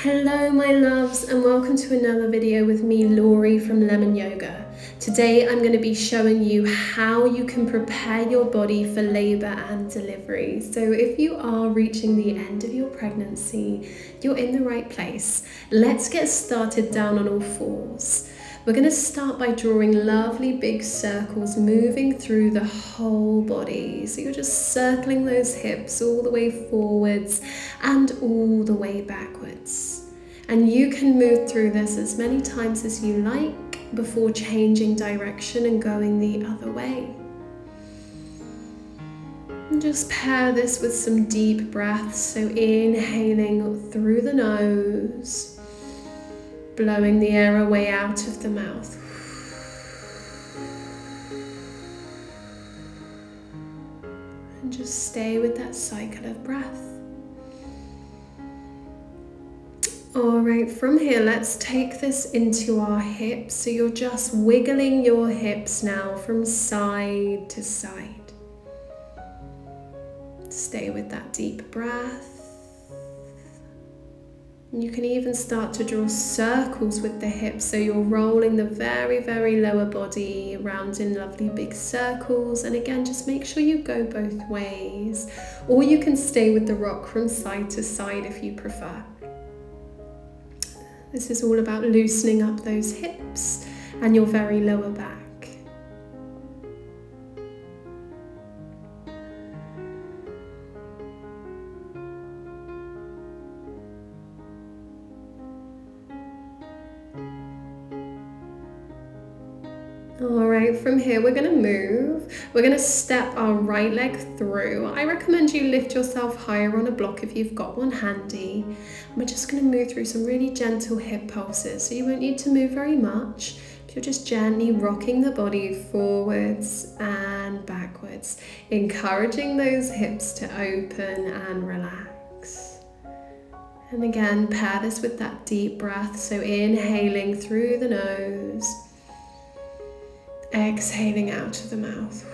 Hello my loves, and welcome to another video with me, Laurie from Lemon Yoga. Today I'm going to be showing you how you can prepare your body for labour and delivery. So if you are reaching the end of your pregnancy, you're in the right place. Let's get started down on all fours. We're going to start by drawing lovely big circles moving through the whole body. So you're just circling those hips all the way forwards and all the way backwards. And you can move through this as many times as you like before changing direction and going the other way. And just pair this with some deep breaths. So inhaling through the nose, blowing the air away out of the mouth. And just stay with that cycle of breath. Alright, from here let's take this into our hips. So you're just wiggling your hips now from side to side. Stay with that deep breath. You can even start to draw circles with the hips, so you're rolling the very, very lower body around in lovely big circles. And again, just make sure you go both ways, or you can stay with the rock from side to side if you prefer. This is all about loosening up those hips and your very lower back. Alright, from here we're going to move. We're going to step our right leg through. I recommend you lift yourself higher on a block if you've got one handy. And we're just going to move through some really gentle hip pulses. So you won't need to move very much. You're just gently rocking the body forwards and backwards, encouraging those hips to open and relax. And again, pair this with that deep breath. So inhaling through the nose, exhaling out of the mouth.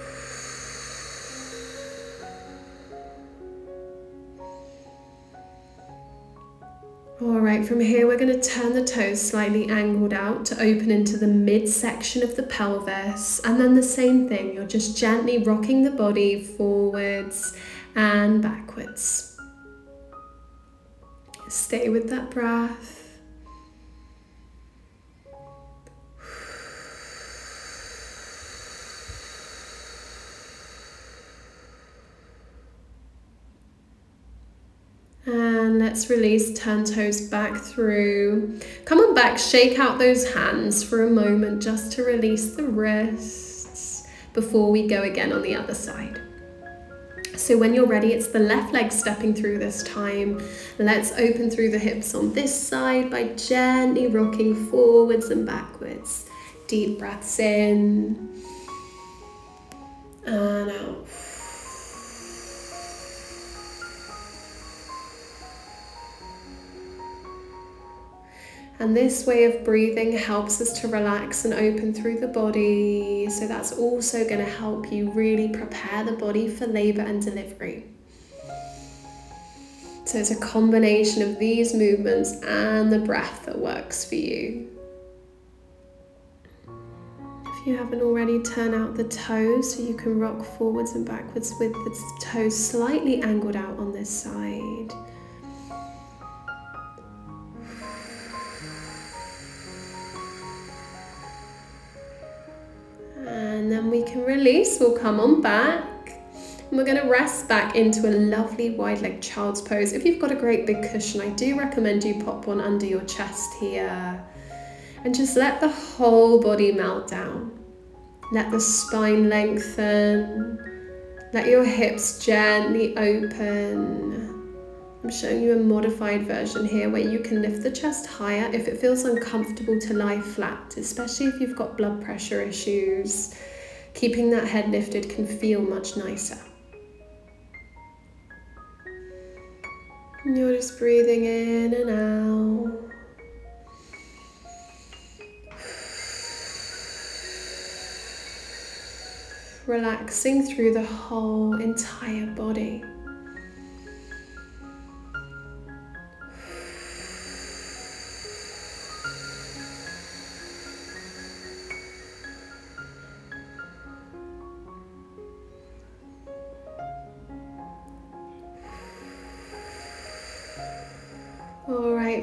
Alright, from here we're going to turn the toes slightly angled out to open into the midsection of the pelvis. And then the same thing, you're just gently rocking the body forwards and backwards. Stay with that breath. And let's release, turn toes back through. Come on back, shake out those hands for a moment just to release the wrists before we go again on the other side. So when you're ready, it's the left leg stepping through this time. Let's open through the hips on this side by gently rocking forwards and backwards. Deep breaths in and out. And this way of breathing helps us to relax and open through the body. So that's also going to help you really prepare the body for labour and delivery. So it's a combination of these movements and the breath that works for you. If you haven't already, turn out the toes so you can rock forwards and backwards with the toes slightly angled out on this side. And then we can release, we'll come on back. And we're going to rest back into a lovely wide leg child's pose. If you've got a great big cushion, I do recommend you pop one under your chest here. And just let the whole body melt down. Let the spine lengthen. Let your hips gently open. I'm showing you a modified version here where you can lift the chest higher if it feels uncomfortable to lie flat, especially if you've got blood pressure issues. Keeping that head lifted can feel much nicer. And you're just breathing in and out. Relaxing through the whole entire body.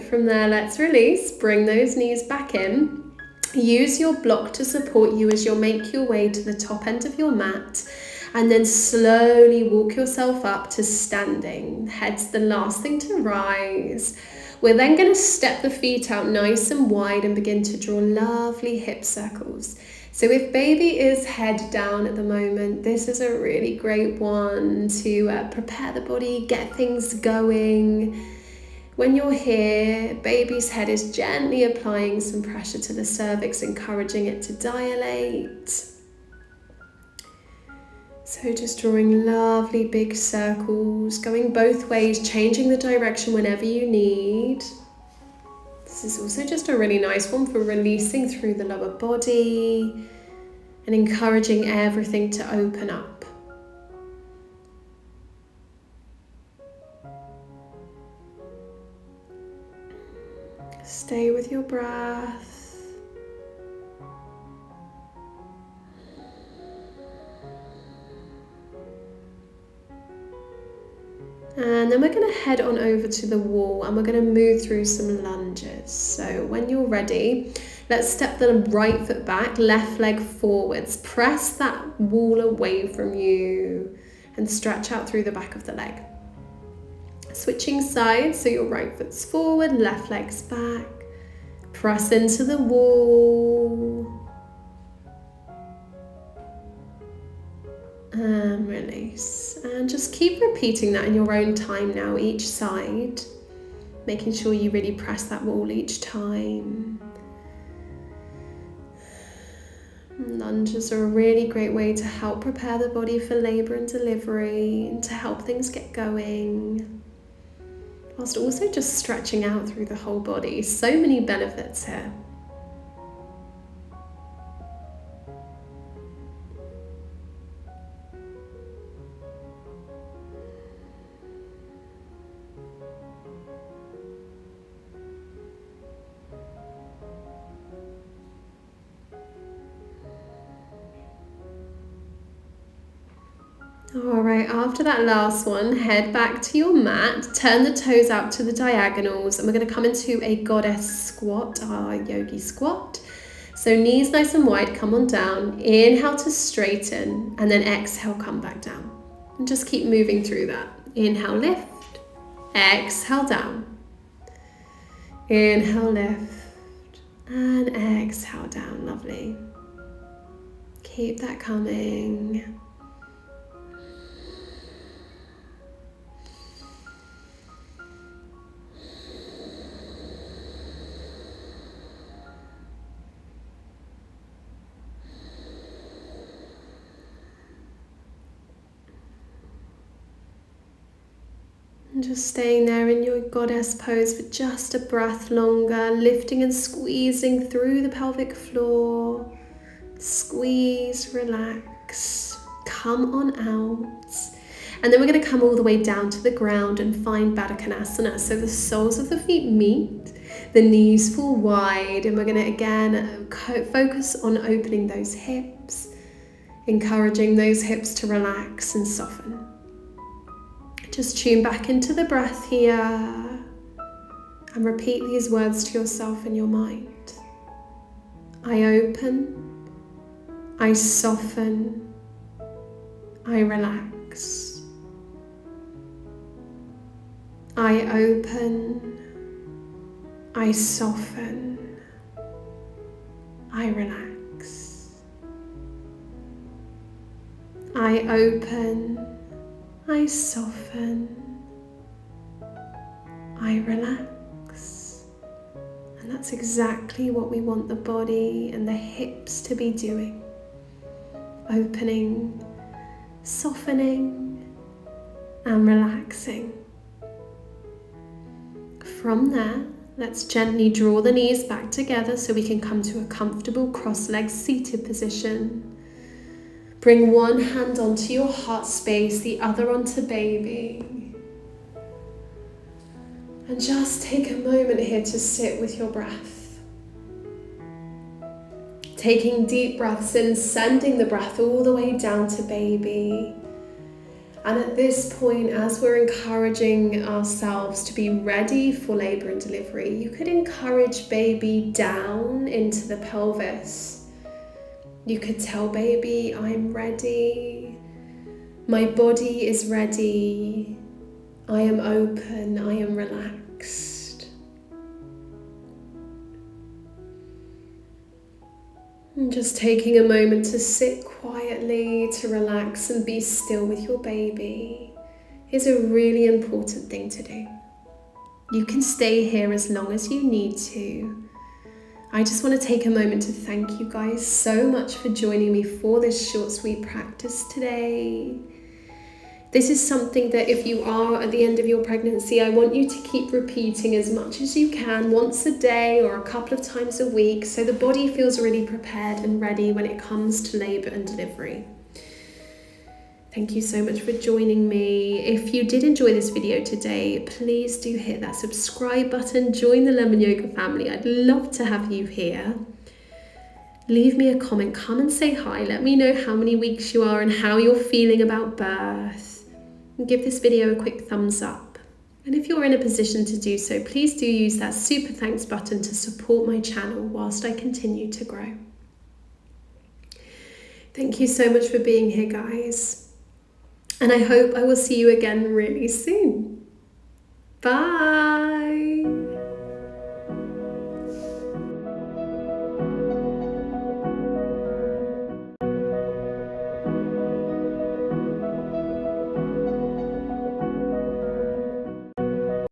Great. From there, let's release. Bring those knees back in. Use your block to support you as you'll make your way to the top end of your mat. And then slowly walk yourself up to standing. Head's the last thing to rise. We're then going to step the feet out nice and wide and begin to draw lovely hip circles. So if baby is head down at the moment, this is a really great one to prepare the body, get things going. When you're here, baby's head is gently applying some pressure to the cervix, encouraging it to dilate. So just drawing lovely big circles, going both ways, changing the direction whenever you need. This is also just a really nice one for releasing through the lower body and encouraging everything to open up. Stay with your breath. And then we're going to head on over to the wall and we're going to move through some lunges. So when you're ready, let's step the right foot back, left leg forwards. Press that wall away from you and stretch out through the back of the leg. Switching sides, so your right foot's forward, left leg's back. Press into the wall. And release. And just keep repeating that in your own time now, each side. Making sure you really press that wall each time. Lunges are a really great way to help prepare the body for labour and delivery and to help things get going. Whilst also just stretching out through the whole body. So many benefits here. Alright, after that last one, head back to your mat, turn the toes out to the diagonals, and we're going to come into a goddess squat, our yogi squat. So knees nice and wide, come on down, inhale to straighten, and then exhale, come back down. And just keep moving through that. Inhale, lift, exhale, down. Inhale, lift, and exhale, down. Lovely. Keep that coming. And just staying there in your goddess pose for just a breath longer, lifting and squeezing through the pelvic floor. Squeeze, relax, come on out. And then we're going to come all the way down to the ground and find Baddha Konasana. So the soles of the feet meet, the knees fall wide, and we're going to again focus on opening those hips, encouraging those hips to relax and soften. Just tune back into the breath here and repeat these words to yourself in your mind. I open, I soften, I relax. I open, I soften, I relax. I open, I soften, I relax. And that's exactly what we want the body and the hips to be doing. Opening, softening, and relaxing. From there, let's gently draw the knees back together so we can come to a comfortable cross-legged seated position. Bring one hand onto your heart space, the other onto baby. And just take a moment here to sit with your breath. Taking deep breaths in, sending the breath all the way down to baby. And at this point, as we're encouraging ourselves to be ready for labour and delivery, you could encourage baby down into the pelvis. You could tell baby, I'm ready. My body is ready. I am open. I am relaxed. And just taking a moment to sit quietly, to relax and be still with your baby is a really important thing to do. You can stay here as long as you need to. I just want to take a moment to thank you guys so much for joining me for this short, sweet practice today. This is something that if you are at the end of your pregnancy, I want you to keep repeating as much as you can, once a day or a couple of times a week, so the body feels really prepared and ready when it comes to labour and delivery. Thank you so much for joining me. If you did enjoy this video today, please do hit that subscribe button, join the Lemon Yoga family. I'd love to have you here. Leave me a comment, come and say hi, let me know how many weeks you are and how you're feeling about birth. And give this video a quick thumbs up. And if you're in a position to do so, please do use that super thanks button to support my channel whilst I continue to grow. Thank you so much for being here, guys. And I hope I will see you again really soon. Bye.